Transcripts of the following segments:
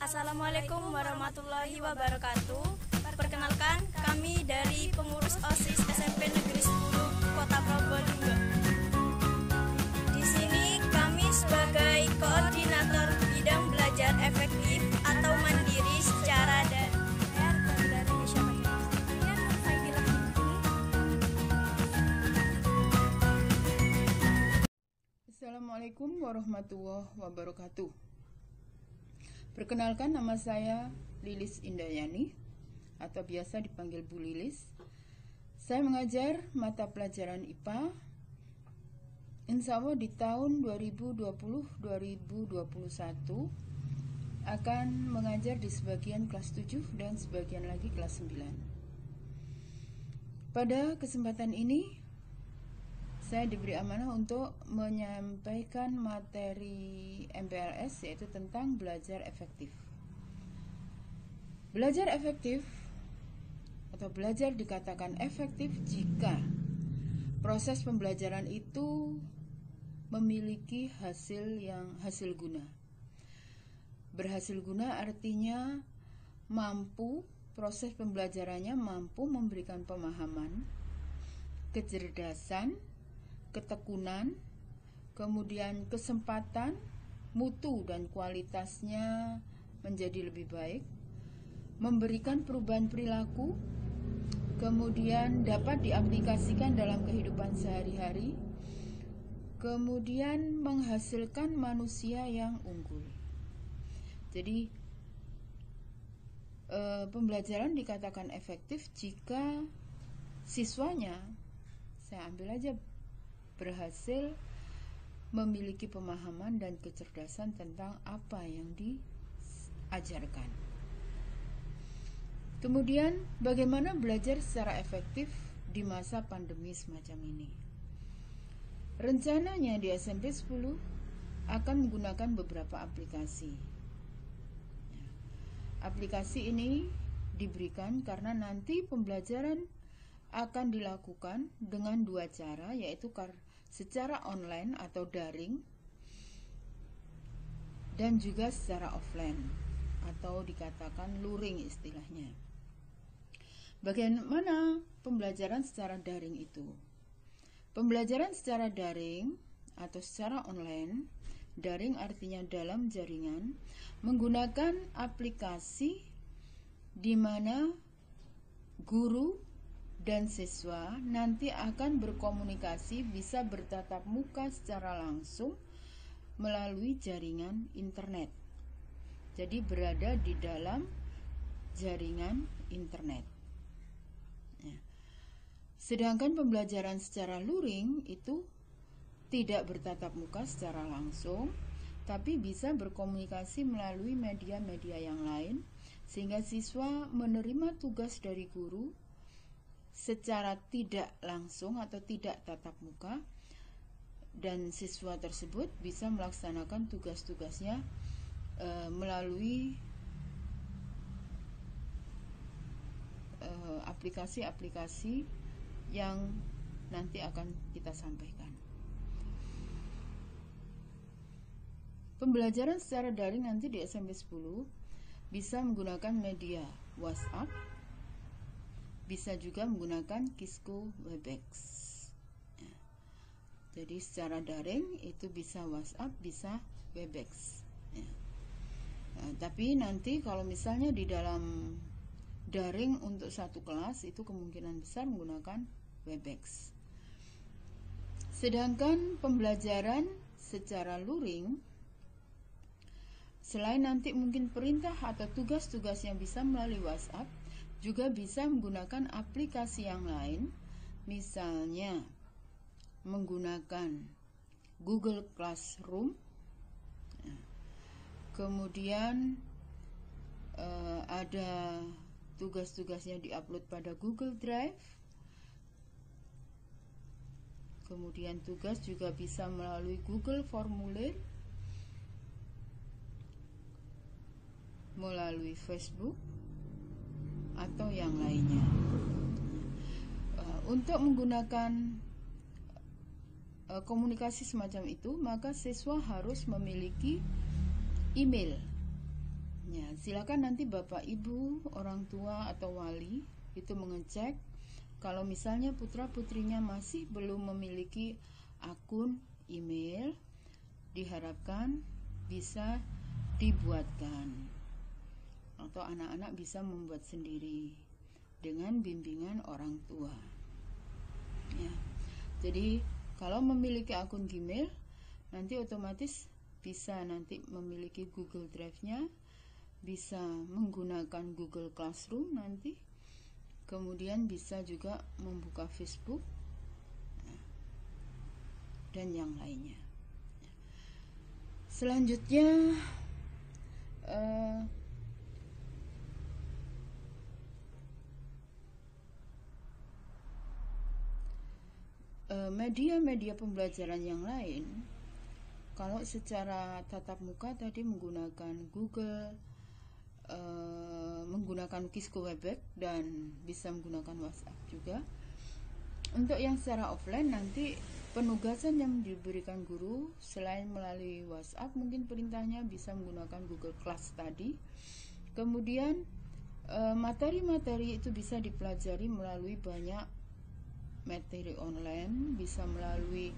Assalamualaikum warahmatullahi wabarakatuh. Perkenalkan, kami dari pengurus OSIS SMP Negeri 10 Kota Probolinggo. Di sini kami sebagai koordinator bidang belajar efektif atau mandiri secara daring. Assalamualaikum warahmatullahi wabarakatuh. Perkenalkan, nama saya Lilis Indayani atau biasa dipanggil Bu Lilis. Saya mengajar mata pelajaran IPA. Insya Allah di tahun 2020-2021 akan mengajar di sebagian kelas 7 dan sebagian lagi kelas 9. Pada kesempatan ini saya diberi amanah untuk menyampaikan materi MPLS, yaitu tentang belajar efektif. Belajar efektif atau belajar dikatakan efektif jika proses pembelajaran itu memiliki hasil guna. Berhasil guna artinya proses pembelajarannya mampu memberikan pemahaman, kecerdasan, ketekunan, kemudian kesempatan, mutu dan kualitasnya menjadi lebih baik, memberikan perubahan perilaku, kemudian dapat diaplikasikan dalam kehidupan sehari-hari, kemudian menghasilkan manusia yang unggul. Jadi pembelajaran dikatakan efektif jika siswanya, saya ambil aja, berhasil memiliki pemahaman dan kecerdasan tentang apa yang diajarkan. Kemudian, bagaimana belajar secara efektif di masa pandemi semacam ini? Rencananya di SMP 10 akan menggunakan beberapa aplikasi. Aplikasi ini diberikan karena nanti pembelajaran akan dilakukan dengan dua cara, yaitu secara online atau daring dan juga secara offline atau dikatakan luring istilahnya. Bagaimana pembelajaran secara daring itu? Pembelajaran secara daring atau secara online, daring artinya dalam jaringan, menggunakan aplikasi di mana guru dan siswa nanti akan berkomunikasi, bisa bertatap muka secara langsung melalui jaringan internet. Jadi berada di dalam jaringan internet. Sedangkan pembelajaran secara luring itu tidak bertatap muka secara langsung, tapi bisa berkomunikasi melalui media-media yang lain, sehingga siswa menerima tugas dari guru secara tidak langsung atau tidak tatap muka, dan siswa tersebut bisa melaksanakan tugas-tugasnya melalui aplikasi-aplikasi yang nanti akan kita sampaikan. Pembelajaran secara daring nanti di SMP 10 bisa menggunakan media WhatsApp, bisa juga menggunakan Kisco Webex. Jadi secara daring itu bisa WhatsApp, bisa Webex. Tapi nanti kalau misalnya di dalam daring untuk satu kelas itu kemungkinan besar menggunakan Webex. Sedangkan pembelajaran secara luring, selain nanti mungkin perintah atau tugas-tugas yang bisa melalui WhatsApp, juga bisa menggunakan aplikasi yang lain, misalnya menggunakan Google Classroom, kemudian ada tugas-tugasnya diupload pada Google Drive, kemudian tugas juga bisa melalui Google Formulir, melalui Facebook, atau yang lainnya. Untuk menggunakan komunikasi semacam itu, maka siswa harus memiliki email. Ya, silakan nanti Bapak Ibu, orang tua atau wali itu mengecek kalau misalnya putra-putrinya masih belum memiliki akun email, diharapkan bisa dibuatkan atau anak-anak bisa membuat sendiri dengan bimbingan orang tua. Ya. Jadi kalau memiliki akun Gmail, nanti otomatis bisa nanti memiliki Google Drive-nya, bisa menggunakan Google Classroom nanti, kemudian bisa juga membuka Facebook dan yang lainnya. Selanjutnya media-media pembelajaran yang lain, kalau secara tatap muka tadi menggunakan Google, menggunakan Kisco Webex dan bisa menggunakan WhatsApp juga. Untuk yang secara offline nanti penugasan yang diberikan guru selain melalui WhatsApp, mungkin perintahnya bisa menggunakan Google Class tadi. Kemudian materi-materi itu bisa dipelajari melalui banyak materi online, bisa melalui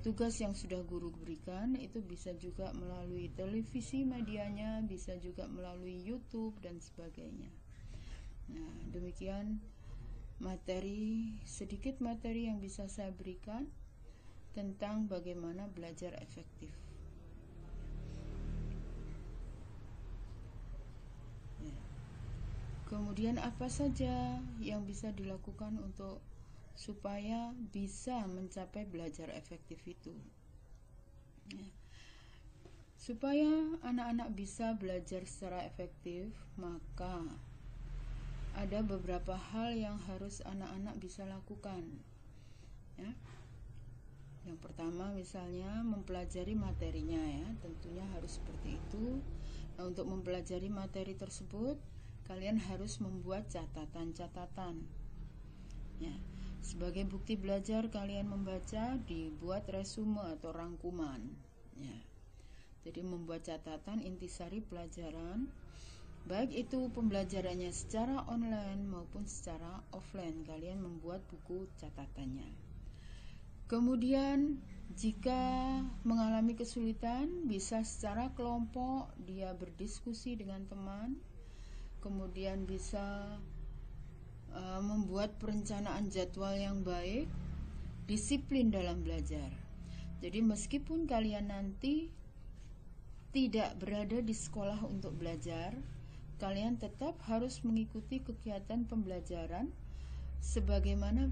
tugas yang sudah guru berikan, itu bisa juga melalui televisi medianya, bisa juga melalui YouTube dan sebagainya. Nah, demikian sedikit materi yang bisa saya berikan tentang bagaimana belajar efektif. Ya. Kemudian apa saja yang bisa dilakukan untuk supaya bisa mencapai belajar efektif itu. Ya. Supaya anak-anak bisa belajar secara efektif, maka ada beberapa hal yang harus anak-anak bisa lakukan. Ya. Yang pertama misalnya mempelajari materinya, ya, tentunya harus seperti itu. Nah, untuk mempelajari materi tersebut, kalian harus membuat catatan-catatan. Ya. Sebagai bukti belajar kalian membaca, dibuat resume atau rangkuman. Ya. Jadi membuat catatan intisari pelajaran, baik itu pembelajarannya secara online maupun secara offline, kalian membuat buku catatannya. Kemudian jika mengalami kesulitan, bisa secara kelompok dia berdiskusi dengan teman, kemudian bisa membuat perencanaan jadwal yang baik, disiplin dalam belajar. Jadi meskipun kalian nanti tidak berada di sekolah untuk belajar, kalian tetap harus mengikuti kegiatan pembelajaran sebagaimana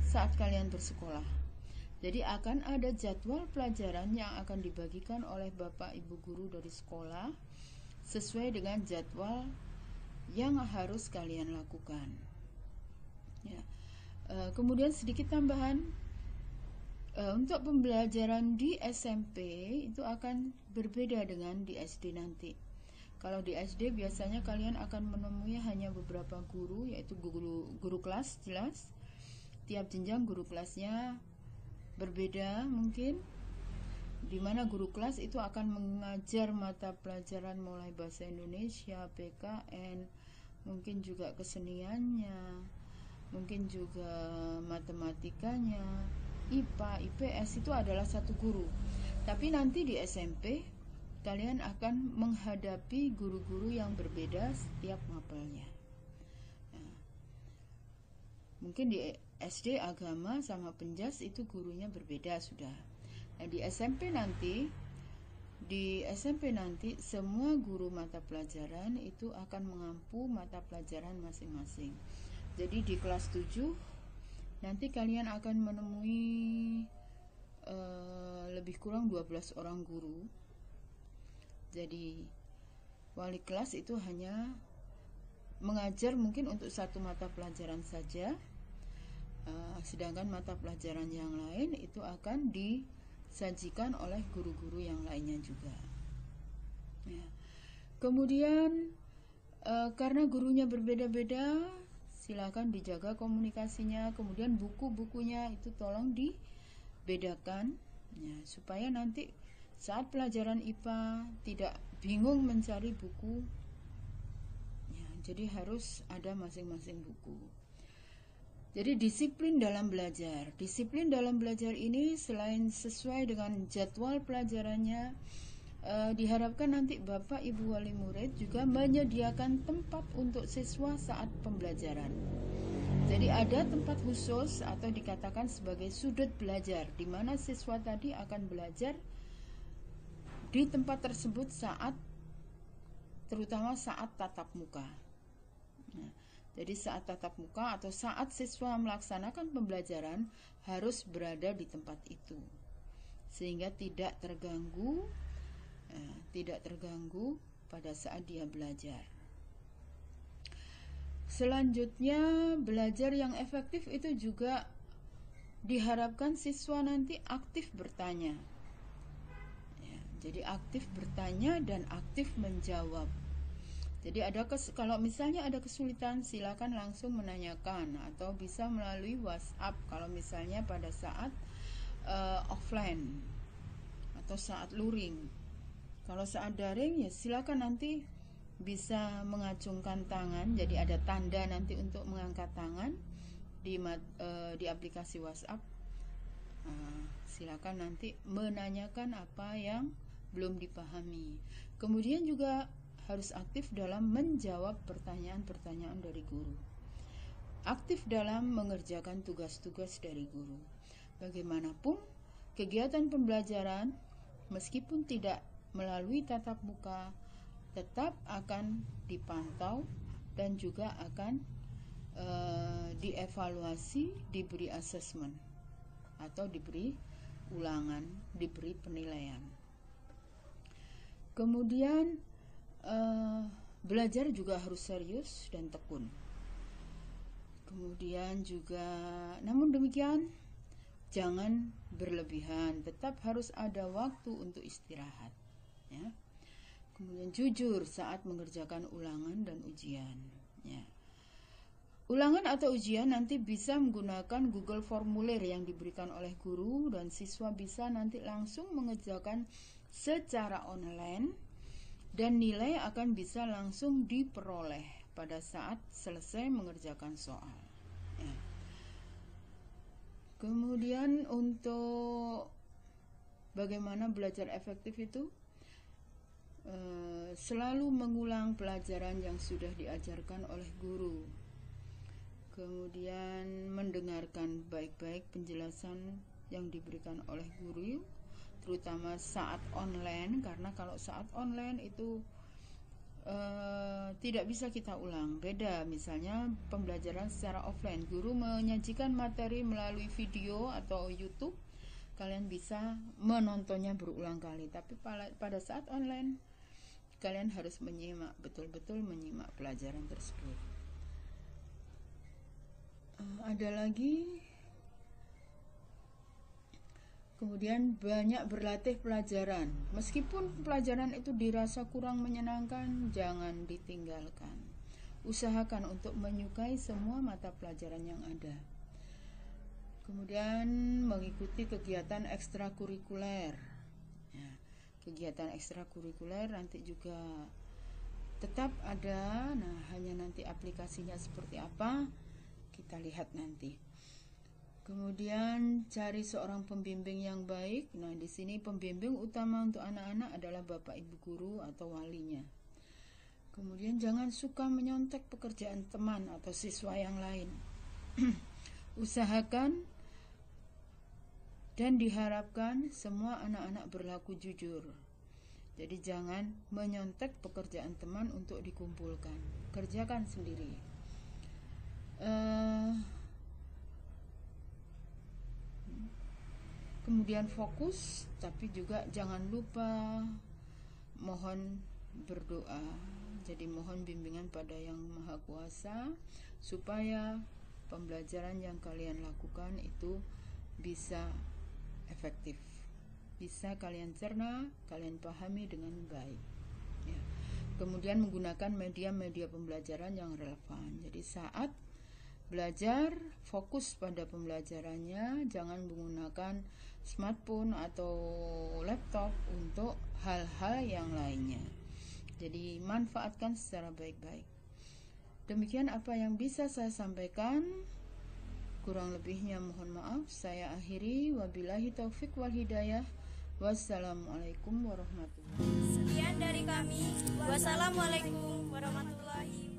saat kalian bersekolah. Jadi akan ada jadwal pelajaran yang akan dibagikan oleh Bapak Ibu guru dari sekolah sesuai dengan jadwal yang harus kalian lakukan. Ya. Kemudian sedikit tambahan, untuk pembelajaran di SMP itu akan berbeda dengan di SD nanti. Kalau di SD biasanya kalian akan menemui hanya beberapa guru, yaitu guru kelas, jelas. Tiap jenjang guru kelasnya berbeda mungkin, di mana guru kelas itu akan mengajar mata pelajaran mulai bahasa Indonesia, PKN, mungkin juga keseniannya, mungkin juga matematikanya, IPA, IPS, itu adalah satu guru. Tapi nanti di SMP kalian akan menghadapi guru-guru yang berbeda setiap mapelnya. Nah, mungkin di SD agama sama penjas itu gurunya berbeda sudah. Nah, di SMP nanti semua guru mata pelajaran itu akan mengampu mata pelajaran masing-masing. Jadi di kelas 7 nanti kalian akan menemui lebih kurang 12 orang guru. Jadi wali kelas itu hanya mengajar mungkin untuk satu mata pelajaran saja, sedangkan mata pelajaran yang lain itu akan disajikan oleh guru-guru yang lainnya juga. Ya. Kemudian karena gurunya berbeda-beda, silakan dijaga komunikasinya. Kemudian buku-bukunya itu tolong dibedakan, ya, supaya nanti Saat pelajaran IPA tidak bingung mencari buku, ya, jadi harus ada masing-masing buku. Jadi disiplin dalam belajar. Disiplin dalam belajar ini selain sesuai dengan jadwal pelajarannya, diharapkan nanti Bapak Ibu wali murid juga menyediakan tempat untuk siswa saat pembelajaran. Jadi ada tempat khusus atau dikatakan sebagai sudut belajar, di mana siswa tadi akan belajar di tempat tersebut terutama saat tatap muka. Nah, jadi saat tatap muka atau saat siswa melaksanakan pembelajaran harus berada di tempat itu, sehingga tidak terganggu pada saat dia belajar. Selanjutnya, belajar yang efektif itu juga diharapkan siswa nanti aktif bertanya. Ya, jadi aktif bertanya dan aktif menjawab. Jadi kalau misalnya ada kesulitan, silakan langsung menanyakan atau bisa melalui WhatsApp kalau misalnya pada saat offline atau saat luring. Kalau saat daring ya silakan nanti bisa mengacungkan tangan, jadi ada tanda nanti untuk mengangkat tangan di aplikasi WhatsApp. Silakan nanti menanyakan apa yang belum dipahami. Kemudian juga harus aktif dalam menjawab pertanyaan-pertanyaan dari guru. Aktif dalam mengerjakan tugas-tugas dari guru. Bagaimanapun kegiatan pembelajaran meskipun tidak melalui tatap muka tetap akan dipantau dan juga akan dievaluasi, diberi asesmen atau diberi ulangan, diberi penilaian. Kemudian belajar juga harus serius dan tekun. Kemudian juga, namun demikian, jangan berlebihan, tetap harus ada waktu untuk istirahat. Ya. Kemudian jujur saat mengerjakan ulangan dan ujian. Ya. Ulangan atau ujian nanti bisa menggunakan Google Formulir yang diberikan oleh guru dan siswa bisa nanti langsung mengerjakan secara online dan nilai akan bisa langsung diperoleh pada saat selesai mengerjakan soal. Ya. Kemudian untuk bagaimana belajar efektif itu, selalu mengulang pelajaran yang sudah diajarkan oleh guru. Kemudian mendengarkan baik-baik penjelasan yang diberikan oleh guru, terutama saat online, karena kalau saat online itu tidak bisa kita ulang. Beda misalnya pembelajaran secara offline, guru menyajikan materi melalui video atau YouTube, kalian bisa menontonnya berulang kali. Tapi pada saat online kalian harus menyimak, betul-betul menyimak pelajaran tersebut. Ada lagi, kemudian banyak berlatih pelajaran. Meskipun pelajaran itu dirasa kurang menyenangkan, jangan ditinggalkan. Usahakan untuk menyukai semua mata pelajaran yang ada. Kemudian mengikuti kegiatan ekstrakurikuler. Ya, kegiatan ekstrakurikuler nanti juga tetap ada. Nah, hanya nanti aplikasinya seperti apa kita lihat nanti. Kemudian cari seorang pembimbing yang baik. Nah, di sini pembimbing utama untuk anak-anak adalah Bapak Ibu guru atau walinya. Kemudian jangan suka menyontek pekerjaan teman atau siswa yang lain. Usahakan dan diharapkan semua anak-anak berlaku jujur. Jadi jangan menyontek pekerjaan teman untuk dikumpulkan. Kerjakan sendiri. Kemudian fokus, tapi juga jangan lupa mohon berdoa. Jadi mohon bimbingan pada Yang Maha Kuasa supaya pembelajaran yang kalian lakukan itu bisa efektif, bisa kalian cerna, kalian pahami dengan baik. Ya. Kemudian menggunakan media-media pembelajaran yang relevan. Jadi saat belajar fokus pada pembelajarannya, jangan menggunakan smartphone atau laptop untuk hal-hal yang lainnya. Jadi manfaatkan secara baik-baik. Demikian apa yang bisa saya sampaikan. Kurang lebihnya mohon maaf. Saya akhiri. Wabillahi taufik wal hidayah. Wassalamualaikum warahmatullahi wabarakatuh. Sekian dari kami. Wassalamualaikum warahmatullahi wabarakatuh.